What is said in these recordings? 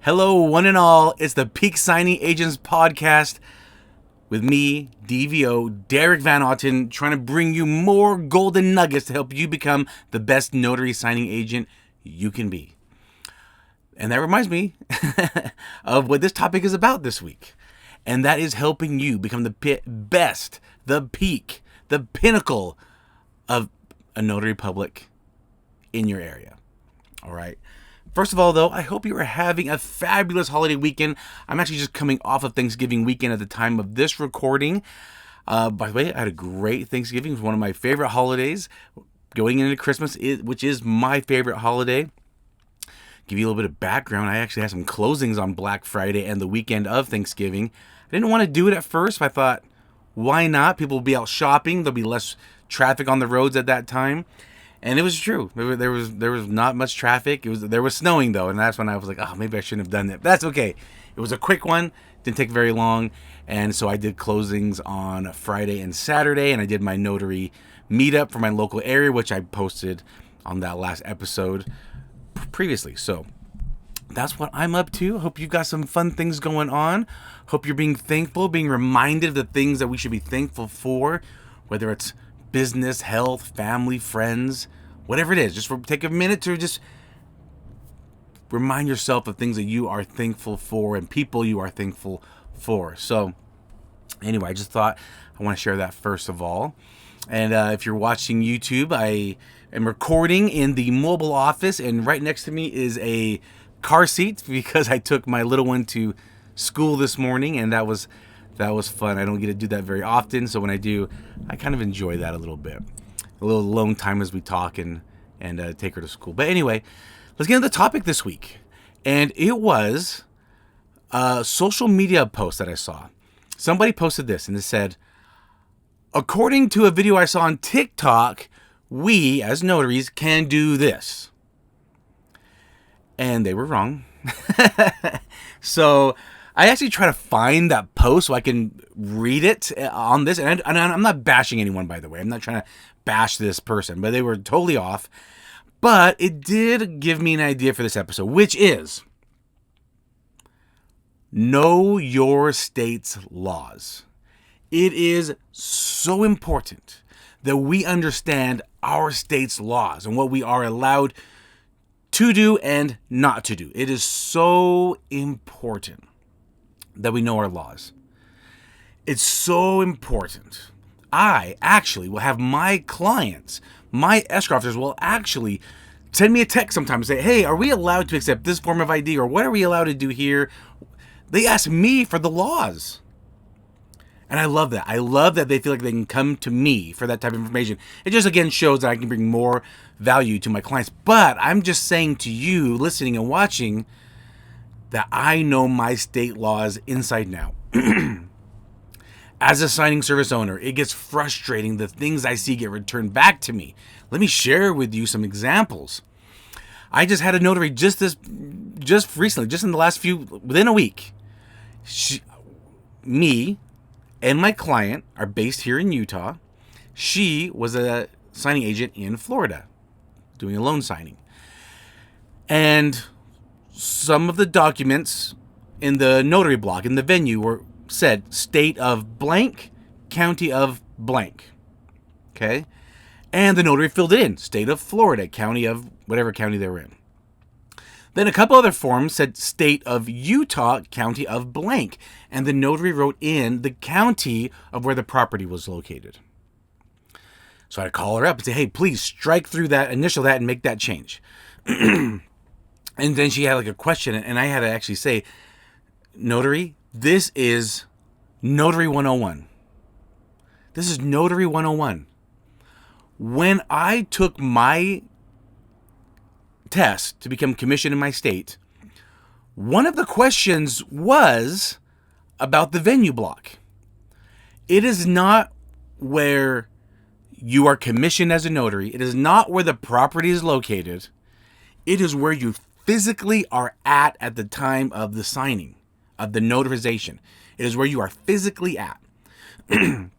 Hello, one and all. It's the Peak Signing Agents podcast with me, DVO, Derek Van Otten, trying to bring you more golden nuggets to help you become the best notary signing agent you can be. And that reminds me of what this topic is about this week. And that is helping you become the best, the peak, the pinnacle of a notary public in your area. All right. First of all, though, I hope you are having a fabulous holiday weekend. I'm actually just coming off of Thanksgiving weekend at the time of this recording. By the way, I had a great Thanksgiving. It was one of my favorite holidays. Going into Christmas, which is my favorite holiday. Give you a little bit of background. I actually had some closings on Black Friday and the weekend of Thanksgiving. I didn't want to do it at first, but I thought, why not? People will be out shopping. There'll be less traffic on the roads at that time. And it was true. There was not much traffic. There was snowing though, and that's when I was like, oh, maybe I shouldn't have done that. But that's okay. It was a quick one. Didn't take very long, and so I did closings on Friday and Saturday, and I did my notary meetup for my local area, which I posted on that last episode previously. So that's what I'm up to. Hope you've got some fun things going on. Hope you're being thankful, being reminded of the things that we should be thankful for, whether it's business, health, family, friends, whatever it is. Just take a minute to just remind yourself of things that you are thankful for and people you are thankful for. So anyway, I just thought I want to share that first of all. And if you're watching YouTube, I am recording in the mobile office, and right next to me is a car seat because I took my little one to school this morning, and that was fun. I don't get to do that very often, so when I do, I kind of enjoy that a little bit. A little alone time as we talk and take her to school. But anyway, let's get into the topic this week. And it was a social media post that I saw. Somebody posted this, and it said, according to a video I saw on TikTok, we, as notaries, can do this. And they were wrong. So I actually try to find that post so I can read it on this. And I'm not bashing anyone, by the way. I'm not trying to bash this person, but they were totally off. But it did give me an idea for this episode, which is know your state's laws. It is so important that we understand our state's laws and what we are allowed to do and not to do. It is so important that we know our laws. It's so important. I actually will have my clients, my escrow officers will actually send me a text sometimes and say, hey, are we allowed to accept this form of ID, or what are we allowed to do here? They ask me for the laws. And I love that. I love that they feel like they can come to me for that type of information. It just, again, shows that I can bring more value to my clients. But I'm just saying to you, listening and watching, that I know my state laws inside now. As a signing service owner, it gets frustrating. The things I see get returned back to me. Let me share with you some examples. I just had a notary just recently, just in the last within a week. Me and my client are based here in Utah. She was a signing agent in Florida, doing a loan signing. And some of the documents in the notary block, in the venue, said state of blank, county of blank. Okay? And the notary filled it in. State of Florida, county of whatever county they were in. Then a couple other forms said state of Utah, county of blank. And the notary wrote in the county of where the property was located. So I'd call her up and say, hey, please strike through that, initial that, and make that change. And then she had like a question, and I had to actually say, notary, this is Notary 101. This is Notary 101. When I took my test to become commissioned in my state, one of the questions was about the venue block. It is not where you are commissioned as a notary. It is not where the property is located. It is where you physically are at the time of the signing, of the notarization. It is where you are physically at. And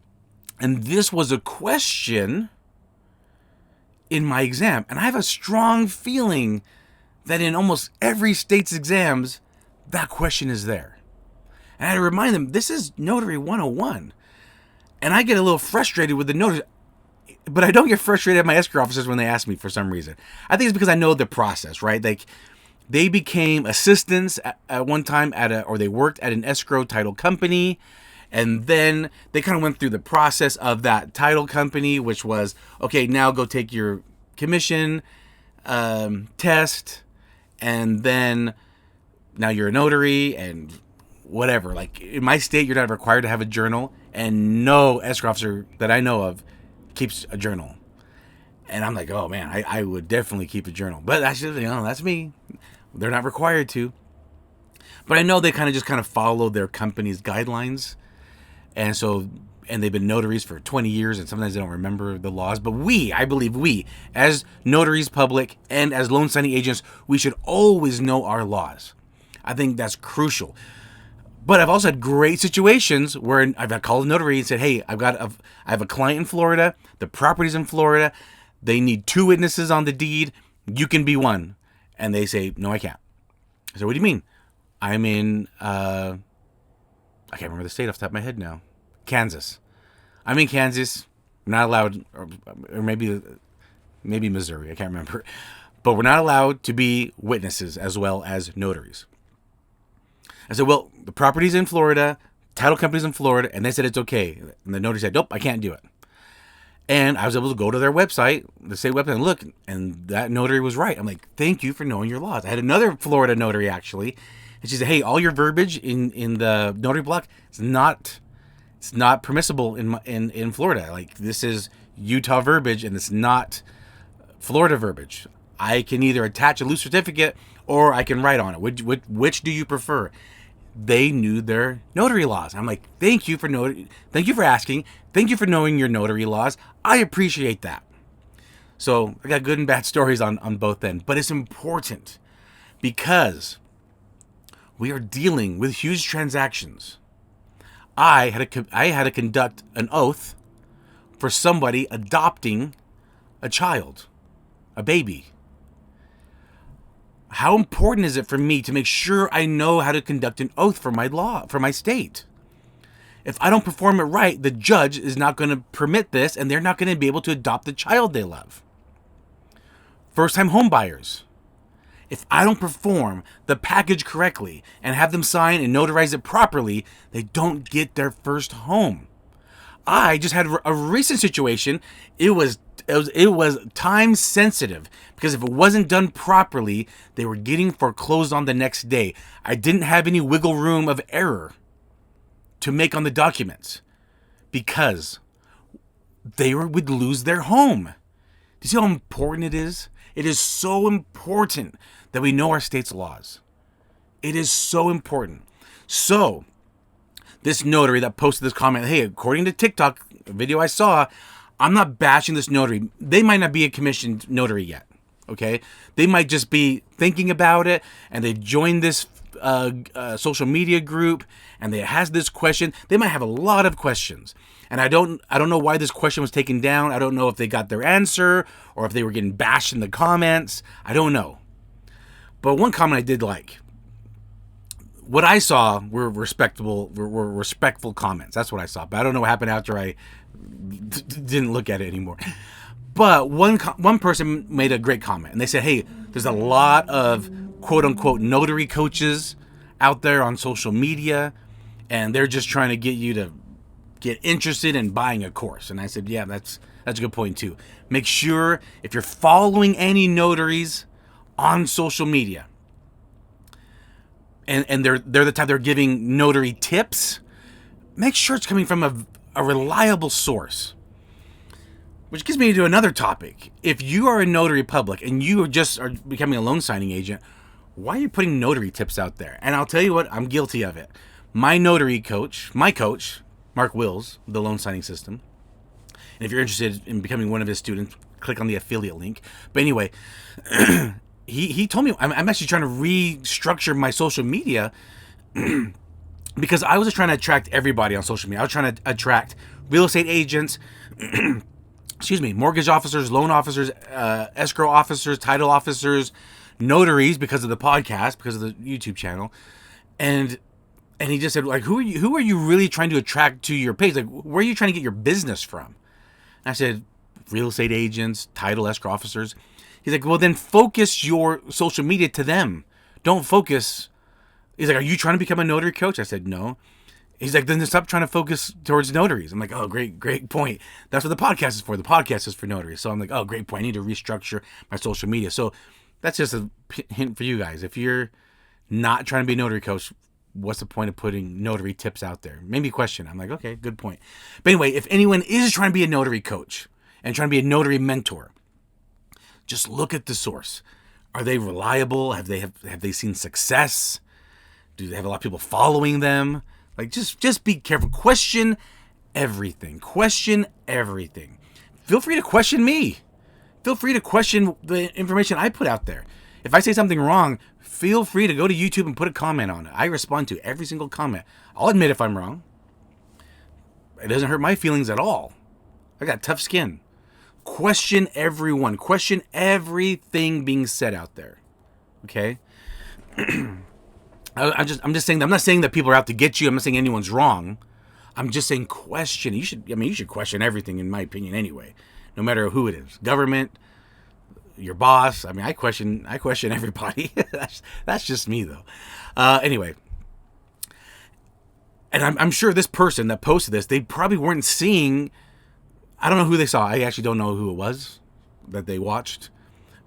this was a question in my exam. And I have a strong feeling that in almost every state's exams, that question is there. And I had to remind them, this is Notary 101. And I get a little frustrated with the notaries, but I don't get frustrated at my escrow officers when they ask me for some reason. I think it's because I know the process, right? Like, they became assistants at one time or they worked at an escrow title company. And then they kind of went through the process of that title company, which was, okay, now go take your commission test. And then now you're a notary and whatever. Like, in my state, you're not required to have a journal. And no escrow officer that I know of keeps a journal. And I'm like, oh man, I would definitely keep a journal. But that's just, that's me. They're not required to. But I know they kind of follow their company's guidelines. And so, and they've been notaries for 20 years, and sometimes they don't remember the laws. But I believe we, as notaries public and as loan signing agents, we should always know our laws. I think that's crucial. But I've also had great situations where I've called a notary and said, hey, I have a client in Florida. The property's in Florida. They need 2 witnesses on the deed. You can be one. And they say, no, I can't. I said, what do you mean? I'm in, I can't remember the state off the top of my head now. Kansas. I'm in Kansas. I'm not allowed, or maybe Missouri. I can't remember. But we're not allowed to be witnesses as well as notaries. I said, well, the property's in Florida, title company's in Florida, and they said it's okay. And the notary said, nope, I can't do it. And I was able to go to their website, the state website, and look, and that notary was right. I'm like, thank you for knowing your laws. I had another Florida notary, actually, and she said, hey, all your verbiage in the notary block, it's not permissible in Florida. Like, this is Utah verbiage, and it's not Florida verbiage. I can either attach a loose certificate or I can write on it. Which do you prefer? They knew their notary laws. I'm like, thank you for asking. Thank you for knowing your notary laws. I appreciate that. So I got good and bad stories on both ends, but it's important because we are dealing with huge transactions. I had to conduct an oath for somebody adopting a child, a baby. How important is it for me to make sure I know how to conduct an oath for my state? If I don't perform it right, the judge is not going to permit this, and they're not going to be able to adopt the child they love. First-time home buyers. If I don't perform the package correctly and have them sign and notarize it properly, they don't get their first home. I just had a recent situation. It was time sensitive because if it wasn't done properly, they were getting foreclosed on the next day. I didn't have any wiggle room of error to make on the documents because they would lose their home. Do you see how important it is? It is so important that we know our state's laws. It is so important. So, this notary that posted this comment, hey, according to TikTok, a video I saw, I'm not bashing this notary. They might not be a commissioned notary yet, okay? They might just be thinking about it, and they joined this social media group, and they has this question. They might have a lot of questions, and I don't know why this question was taken down. I don't know if they got their answer or if they were getting bashed in the comments. I don't know. But one comment I did like. What I saw were respectful comments. That's what I saw. But I don't know what happened after I didn't look at it anymore. But one person made a great comment, and they said, hey, there's a lot of quote-unquote notary coaches out there on social media, and they're just trying to get you to get interested in buying a course. And I said, yeah, that's a good point too. Make sure if you're following any notaries on social media, and they're the type they're giving notary tips, make sure it's coming from a reliable source. Which gets me to another topic. If you are a notary public and you are becoming a loan signing agent, why are you putting notary tips out there? And I'll tell you what, I'm guilty of it. My coach, Mark Wills, the loan signing system. And if you're interested in becoming one of his students, click on the affiliate link. But anyway, he told me I'm actually trying to restructure my social media because I was just trying to attract everybody on social media. I was trying to attract real estate agents, mortgage officers, loan officers, escrow officers, title officers, notaries because of the podcast, because of the YouTube channel. And he just said, like, who are you really trying to attract to your page? Like, where are you trying to get your business from? And I said, real estate agents, title escrow officers. He's like, well, then focus your social media to them. Don't focus. He's like, are you trying to become a notary coach? I said, no. He's like, then stop trying to focus towards notaries. I'm like, oh, great point. That's what the podcast is for. The podcast is for notaries. So I'm like, oh, great point. I need to restructure my social media. So that's just a hint for you guys. If you're not trying to be a notary coach, what's the point of putting notary tips out there? Maybe question. I'm like, okay, good point. But anyway, if anyone is trying to be a notary coach and trying to be a notary mentor, just look at the source. Are they reliable? Have they seen success? Do they have a lot of people following them? Like, just be careful. Question everything. Question everything. Feel free to question me. Feel free to question the information I put out there. If I say something wrong, feel free to go to YouTube and put a comment on it. I respond to every single comment. I'll admit if I'm wrong. It doesn't hurt my feelings at all. I got tough skin. Question everyone. Question everything being said out there. Okay? I'm just saying. I'm not saying that people are out to get you. I'm not saying anyone's wrong. I'm just saying question. You should question everything, in my opinion, anyway. No matter who it is, government, your boss. I mean, I question everybody. that's just me, though. Anyway, and I'm sure this person that posted this, they probably weren't seeing. I don't know who they saw. I actually don't know who it was that they watched.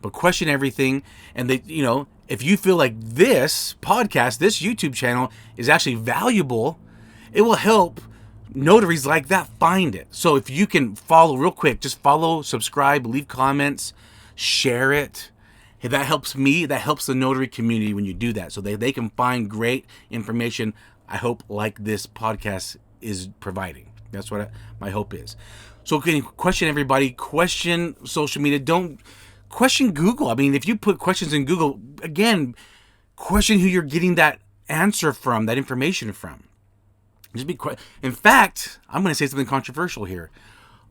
But question everything, and they, if you feel like this podcast, this YouTube channel is actually valuable, it will help notaries like that find it. So if you can follow real quick, just follow, subscribe, leave comments, share it. Hey, that helps me. That helps the notary community when you do that. So they can find great information, I hope, like this podcast is providing. That's what my hope is. So question everybody, question social media. Don't question Google. I mean, if you put questions in Google, again, question who you're getting that answer from, that information from. Just be in fact, I'm going to say something controversial here.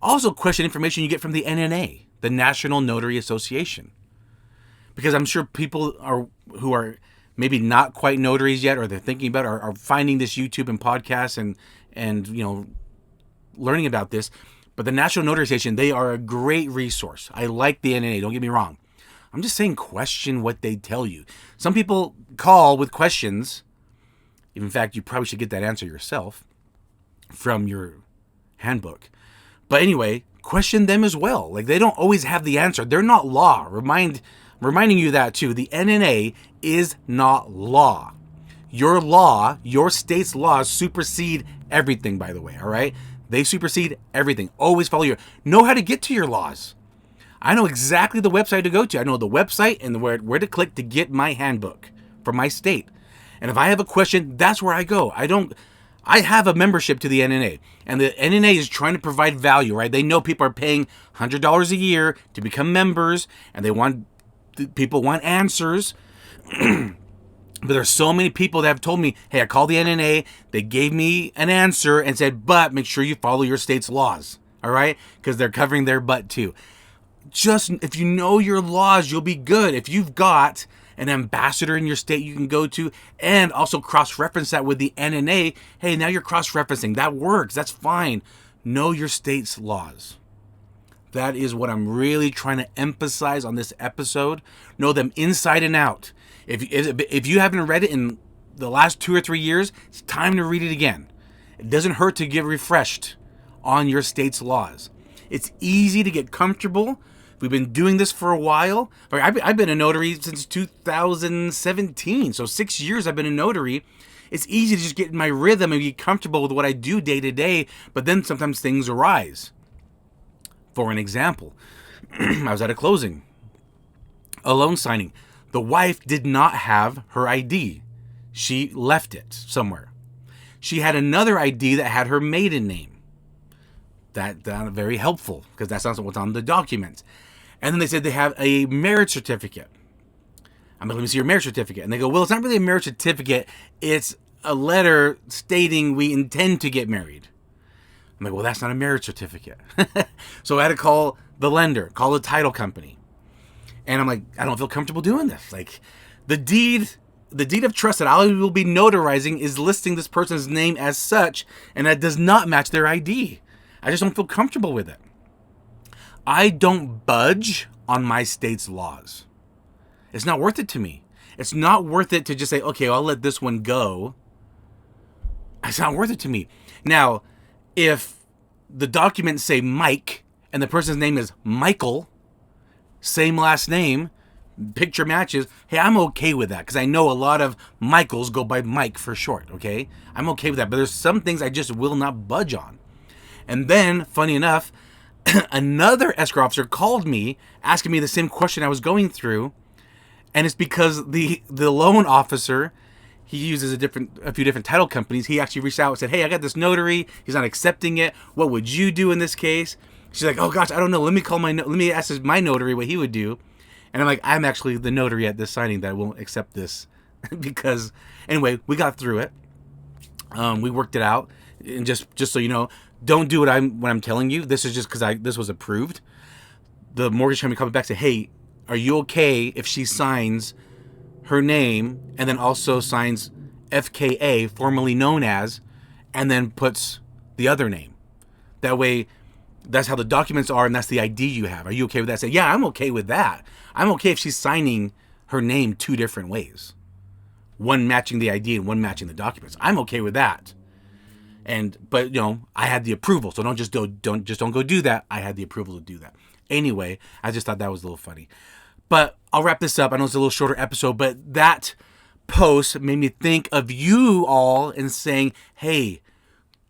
Also question information you get from the NNA, the National Notary Association. Because I'm sure people who are maybe not quite notaries yet, or they're thinking about, are finding this YouTube and podcasts and learning about this. But the National Notary Association, they are a great resource. I like the NNA, don't get me wrong. I'm just saying question what they tell you. Some people call with questions. In fact, you probably should get that answer yourself from your handbook. But anyway, question them as well. Like, they don't always have the answer. They're not law. Reminding you that too. The NNA is not law. Your law, your state's laws supersede everything, by the way, all right? They supersede everything. Always follow know how to get to your laws. I know exactly the website to go to. I know the website and where to click to get my handbook from my state. And if I have a question, that's where I go. I have a membership to the NNA, and the NNA is trying to provide value, right? They know people are paying $100 a year to become members, and people want answers. But there's so many people that have told me, hey, I called the NNA, they gave me an answer and said, but make sure you follow your state's laws, all right? Because they're covering their butt too. Just, if you know your laws, you'll be good. If you've got an ambassador in your state you can go to, and also cross-reference that with the NNA, hey, now you're cross-referencing. That works. That's fine. Know your state's laws. That is what I'm really trying to emphasize on this episode. Know them inside and out. If you haven't read it in the last 2 or 3 years, it's time to read it again. It doesn't hurt to get refreshed on your state's laws. It's easy to get comfortable. We've been doing this for a while. I've been a notary since 2017, so 6 years I've been a notary. It's easy to just get in my rhythm and get comfortable with what I do day to day, but then sometimes things arise. For an example, I was at a closing, a loan signing. The wife did not have her ID. She left it somewhere. She had another ID that had her maiden name. That very helpful, because that's not what's on the documents. And then they said they have a marriage certificate. I'm like, let me see your marriage certificate. And they go, well, it's not really a marriage certificate. It's a letter stating we intend to get married. I'm like, well, that's not a marriage certificate. So I had to call the lender, call the title company. And I'm like, I don't feel comfortable doing this. Like, the deed the deed of trust that I will be notarizing is listing this person's name as such, and that does not match their ID. I just don't feel comfortable with it. I don't budge on my state's laws. It's not worth it to me. It's not worth it to just say, okay, I'll let this one go. It's not worth it to me. Now, if the documents say Mike and the person's name is Michael, same last name, picture matches, hey, I'm okay with that because I know a lot of Michaels go by Mike for short, okay? I'm okay with that, but there's some things I just will not budge on. And then, funny enough, another escrow officer called me asking me the same question I was going through, and it's because the loan officer, he uses a few different title companies. He actually reached out and said, hey, I got this notary. He's not accepting it. What would you do in this case? She's like, oh gosh, I don't know. Let me ask my notary what he would do. And I'm like, I'm actually the notary at this signing that won't accept this. Because, anyway, we got through it. We worked it out. And just so you know, don't do what I'm telling you. This is just because this was approved. The mortgage company comes back and say, hey, are you okay if she signs her name and then also signs FKA, formerly known as, and then puts the other name? That way, that's how the documents are, and that's the ID you have. Are you okay with that? Say, yeah, I'm okay with that. I'm okay if she's signing her name two different ways. One matching the ID and one matching the documents. I'm okay with that. But I had the approval, so don't go do that. I had the approval to do that. Anyway, I just thought that was a little funny. But I'll wrap this up. I know it's a little shorter episode, but that post made me think of you all and saying, hey,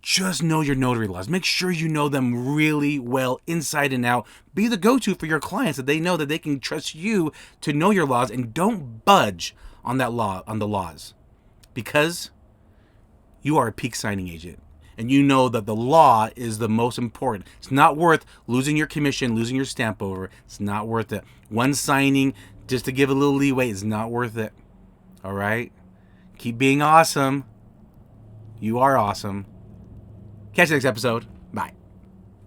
just know your notary laws. Make sure you know them really well, inside and out. Be the go-to for your clients, that they know that they can trust you to know your laws, and don't budge on the laws, because you are a peak signing agent. And you know that the law is the most important. It's not worth losing your commission, losing your stamp over. It's not worth it. One signing just to give a little leeway is not worth it. All right? Keep being awesome. You are awesome. Catch you next episode. Bye.